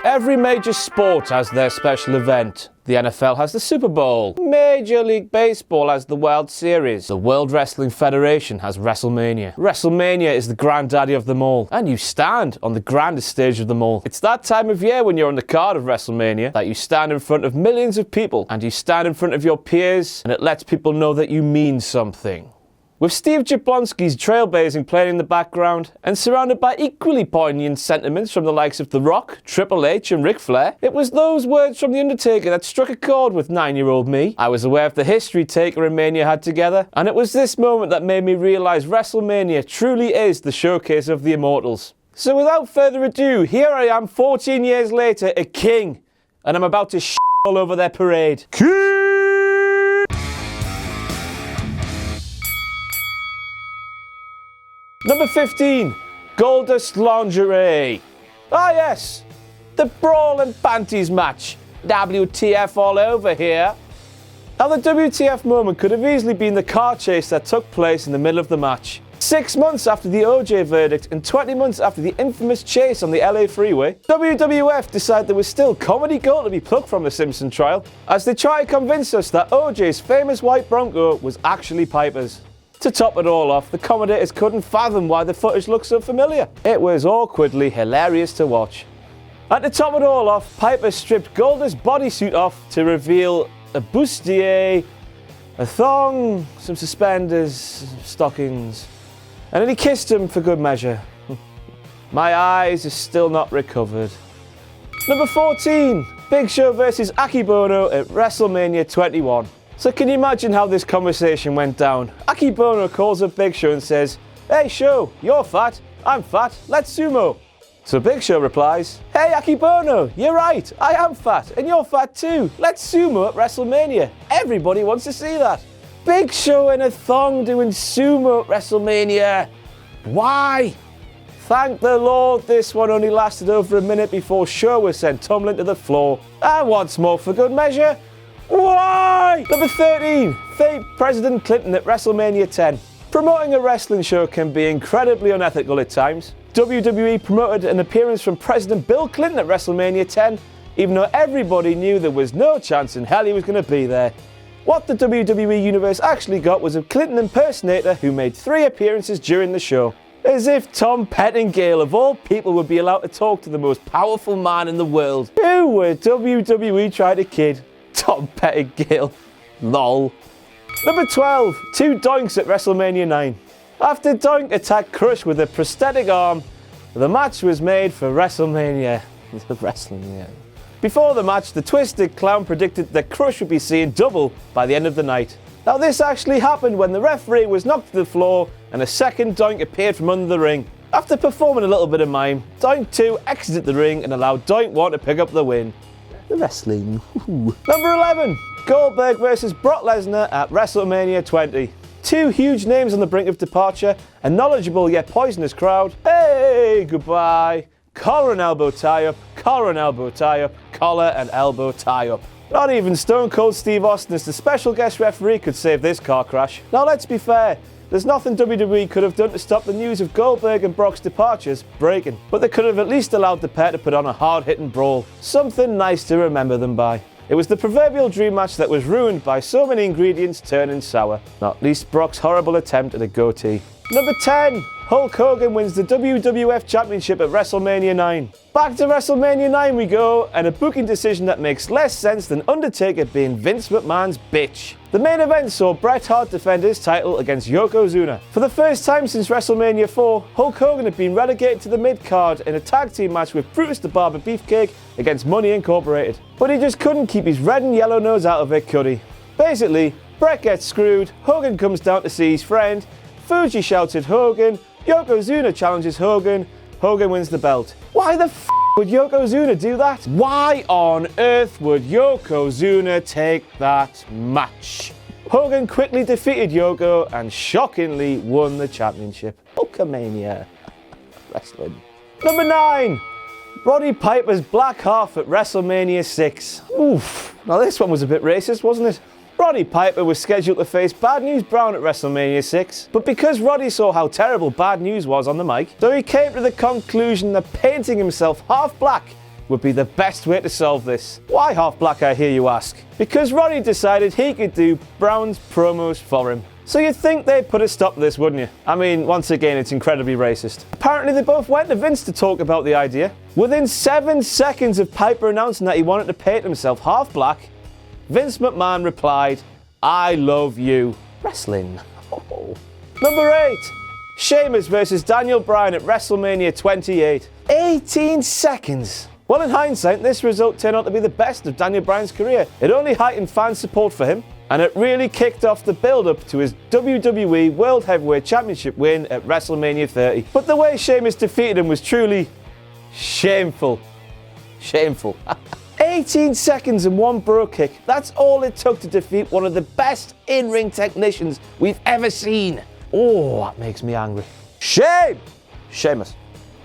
Every major sport has their special event. The NFL has the Super Bowl. Major League Baseball has the World Series. The World Wrestling Federation has WrestleMania. WrestleMania is the granddaddy of them all. And you stand on the grandest stage of them all. It's that time of year when you're on the card of WrestleMania that you stand in front of millions of people and you stand in front of your peers and it lets people know that you mean something. With Steve Jablonski's trailblazing playing in the background, and surrounded by equally poignant sentiments from the likes of The Rock, Triple H and Ric Flair, it was those words from The Undertaker that struck a chord with 9-year-old me. I was aware of the history Taker and Mania had together, and it was this moment that made me realise WrestleMania truly is the showcase of the Immortals. So without further ado, here I am 14 years later, a king, and I'm about to shit all over their parade. King! Number 15, Goldust Lingerie. Ah yes, the Brawl and Panties match. WTF all over here. Now the WTF moment could have easily been the car chase that took place in the middle of the match. 6 months after the OJ verdict and 20 months after the infamous chase on the LA freeway, WWF decided there was still comedy gold to be plucked from the Simpson trial, as they try to convince us that OJ's famous white Bronco was actually Piper's. To top it all off, the commentators couldn't fathom why the footage looked so familiar. It was awkwardly hilarious to watch. And to top it all off, Piper stripped Goldust's bodysuit off to reveal a bustier, a thong, some suspenders, stockings, and then he kissed him for good measure. My eyes are still not recovered. Number 14, Big Show versus Akebono at WrestleMania 21. So can you imagine how this conversation went down? Akebono calls up Big Show and says, "Hey Show, you're fat, I'm fat, let's sumo." So Big Show replies, "Hey Akebono, you're right, I am fat and you're fat too. Let's sumo at WrestleMania. Everybody wants to see that." Big Show in a thong doing sumo at WrestleMania. Why? Thank the Lord this one only lasted over a minute before Show was sent tumbling to the floor. And once more for good measure, why? Number 13, fake President Clinton at WrestleMania 10. Promoting a wrestling show can be incredibly unethical at times. WWE promoted an appearance from President Bill Clinton at WrestleMania 10, even though everybody knew there was no chance in hell he was going to be there. What the WWE Universe actually got was a Clinton impersonator who made 3 appearances during the show. As if Tom Pettingale of all people would be allowed to talk to the most powerful man in the world. Who would WWE try to kid? Tom Pettingale. Lol. Number 12, 2 doinks at WrestleMania 9. After Doink attacked Crush with a prosthetic arm, the match was made for WrestleMania. Before the match, the Twisted Clown predicted that Crush would be seeing double by the end of the night. Now this actually happened when the referee was knocked to the floor and a second Doink appeared from under the ring. After performing a little bit of mime, Doink 2 exited the ring and allowed Doink 1 to pick up the win. The wrestling. Number 11, Goldberg versus Brock Lesnar at WrestleMania 20. 2 huge names on the brink of departure, a knowledgeable yet poisonous crowd. Hey, goodbye. Collar and elbow tie-up, collar and elbow tie-up, collar and elbow tie-up. Not even Stone Cold Steve Austin as the special guest referee could save this car crash. Now let's be fair, there's nothing WWE could have done to stop the news of Goldberg and Brock's departures breaking, but they could have at least allowed the pair to put on a hard-hitting brawl. Something nice to remember them by. It was the proverbial dream match that was ruined by so many ingredients turning sour. Not least Brock's horrible attempt at a goatee. Number 10, Hulk Hogan wins the WWF Championship at WrestleMania 9. Back to WrestleMania 9 we go, and a booking decision that makes less sense than Undertaker being Vince McMahon's bitch. The main event saw Bret Hart defend his title against Yokozuna. For the first time since WrestleMania 4, Hulk Hogan had been relegated to the mid-card in a tag team match with Brutus the Barber Beefcake against Money Incorporated. But he just couldn't keep his red and yellow nose out of it, could he? Basically, Bret gets screwed, Hogan comes down to see his friend, Fuji shouts at Hogan, Yokozuna challenges Hogan, Hogan wins the belt. Why the f*** would Yokozuna do that? Why on earth would Yokozuna take that match? Hogan quickly defeated Yoko and shockingly won the championship. Hulkamania. Wrestling. Number 9. Roddy Piper's black half at WrestleMania 6. Oof. Now this one was a bit racist, wasn't it? Roddy Piper was scheduled to face Bad News Brown at WrestleMania 6, but because Roddy saw how terrible Bad News was on the mic, so he came to the conclusion that painting himself half black would be the best way to solve this. Why half black, I hear you ask? Because Roddy decided he could do Brown's promos for him. So you'd think they'd put a stop to this, wouldn't you? I mean, once again, it's incredibly racist. Apparently they both went to Vince to talk about the idea. Within 7 seconds of Piper announcing that he wanted to paint himself half black, Vince McMahon replied, "I love you, wrestling." Oh. Number 8. Sheamus versus Daniel Bryan at WrestleMania 28. 18 seconds. Well, in hindsight, this result turned out to be the best of Daniel Bryan's career. It only heightened fan support for him, and it really kicked off the build-up to his WWE World Heavyweight Championship win at WrestleMania 30. But the way Sheamus defeated him was truly shameful. Shameful. 18 seconds and 1 bro kick. That's all it took to defeat one of the best in-ring technicians we've ever seen. Oh, that makes me angry. Shame! Sheamus.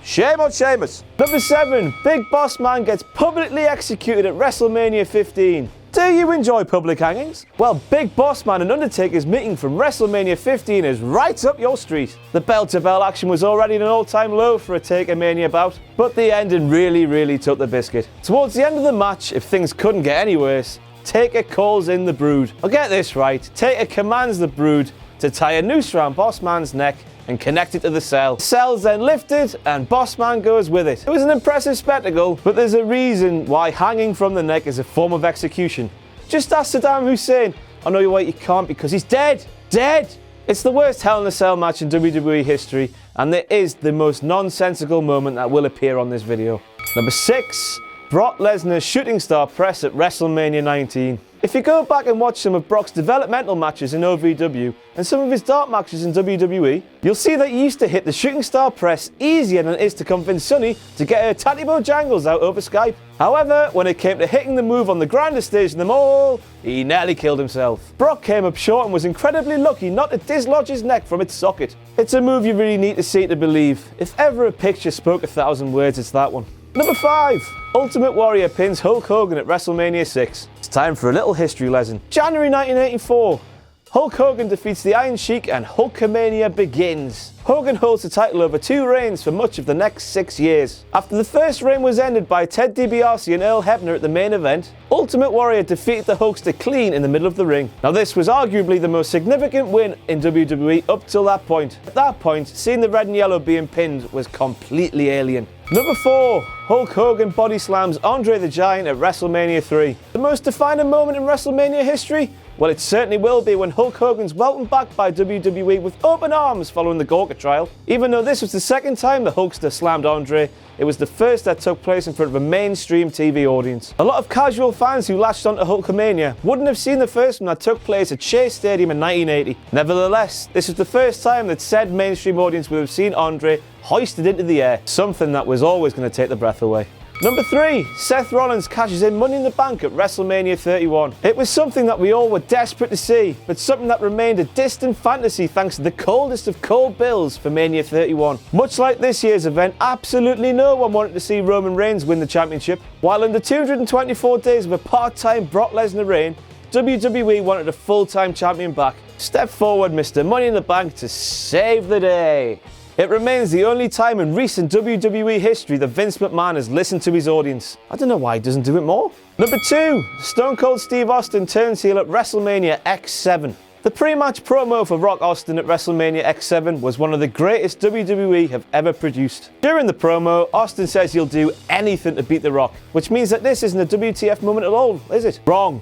Shame on Sheamus. Number 7. Big Boss Man gets publicly executed at WrestleMania 15. Do you enjoy public hangings? Well, Big Boss Man and Undertakers meeting from WrestleMania 15 is right up your street. The bell-to-bell action was already at an all-time low for a Taker Mania bout, but the ending really took the biscuit. Towards the end of the match, if things couldn't get any worse, Taker calls in the Brood. I'll get this right, Taker commands the Brood to tie a noose around Boss Man's neck and connect it to the cell. The cell's then lifted and Boss Man goes with it. It was an impressive spectacle, but there's a reason why hanging from the neck is a form of execution. Just ask Saddam Hussein. I know why you can't, because he's dead. Dead! It's the worst Hell in a Cell match in WWE history, and it is the most nonsensical moment that will appear on this video. Number 6. Brock Lesnar's shooting star press at WrestleMania 19. If you go back and watch some of Brock's developmental matches in OVW and some of his dark matches in WWE, you'll see that he used to hit the shooting star press easier than it is to convince Sonny to get her Tatty Bojangles out over Skype. However, when it came to hitting the move on the grandest stage in them all, he nearly killed himself. Brock came up short and was incredibly lucky not to dislodge his neck from its socket. It's a move you really need to see to believe. If ever a picture spoke 1,000 words, it's that one. Number 5. Ultimate Warrior pins Hulk Hogan at WrestleMania 6. It's time for a little history lesson. January 1984. Hulk Hogan defeats the Iron Sheik and Hulkamania begins. Hogan holds the title over 2 reigns for much of the next 6 years. After the first reign was ended by Ted DiBiase and Earl Hebner at the main event, Ultimate Warrior defeated the Hulkster clean in the middle of the ring. Now this was arguably the most significant win in WWE up till that point. At that point, seeing the red and yellow being pinned was completely alien. Number 4. Hulk Hogan body slams Andre the Giant at WrestleMania 3. The most defining moment in WrestleMania history? Well, it certainly will be when Hulk Hogan's welcomed back by WWE with open arms following the Gorka trial. Even though this was the second time the Hulkster slammed Andre, it was the first that took place in front of a mainstream TV audience. A lot of casual fans who latched onto Hulkamania wouldn't have seen the first one that took place at Chase Stadium in 1980. Nevertheless, this was the first time that said mainstream audience would have seen Andre hoisted into the air, something that was always going to take the breath away. Number 3. Seth Rollins cashes in Money in the Bank at WrestleMania 31. It was something that we all were desperate to see, but something that remained a distant fantasy thanks to the coldest of cold bills for Mania 31. Much like this year's event, absolutely no one wanted to see Roman Reigns win the championship. While in the 224 days of a part-time Brock Lesnar reign, WWE wanted a full-time champion back. Step forward, Mr. Money in the Bank, to save the day. It remains the only time in recent WWE history that Vince McMahon has listened to his audience. I don't know why he doesn't do it more. Number 2. Stone Cold Steve Austin turns heel at WrestleMania X7. The pre-match promo for Rock Austin at WrestleMania X7 was one of the greatest WWE have ever produced. During the promo, Austin says he'll do anything to beat The Rock, which means that this isn't a WTF moment at all, is it? Wrong.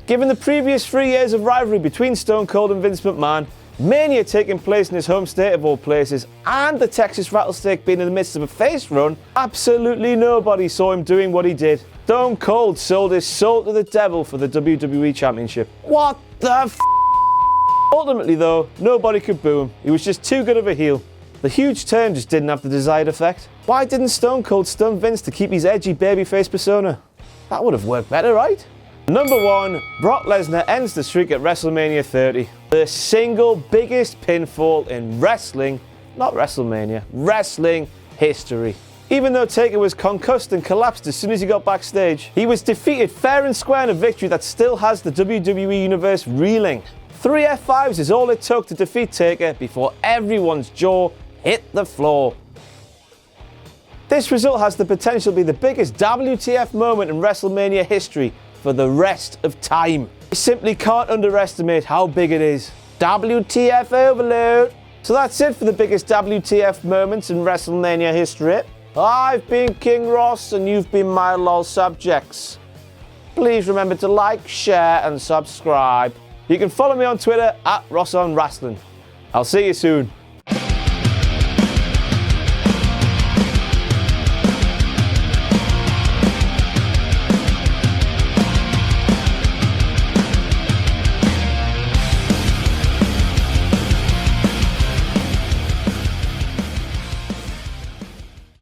Given the previous 3 years of rivalry between Stone Cold and Vince McMahon, Mania taking place in his home state of all places, and the Texas Rattlesnake being in the midst of a face run, absolutely nobody saw him doing what he did. Stone Cold sold his soul to the devil for the WWE Championship. What the f***? Ultimately though, nobody could boo him. He was just too good of a heel. The huge turn just didn't have the desired effect. Why didn't Stone Cold stun Vince to keep his edgy babyface persona? That would have worked better, right? Number 1, Brock Lesnar ends the streak at WrestleMania 30. The single biggest pinfall in wrestling, not WrestleMania, wrestling history. Even though Taker was concussed and collapsed as soon as he got backstage, he was defeated fair and square in a victory that still has the WWE Universe reeling. 3 F5s is all it took to defeat Taker before everyone's jaw hit the floor. This result has the potential to be the biggest WTF moment in WrestleMania history for the rest of time. You simply can't underestimate how big it is. WTF overload. So that's it for the biggest WTF moments in WrestleMania history. I've been King Ross and you've been my LOL subjects. Please remember to like, share and subscribe. You can follow me on Twitter @RossOnWrestling. I'll see you soon.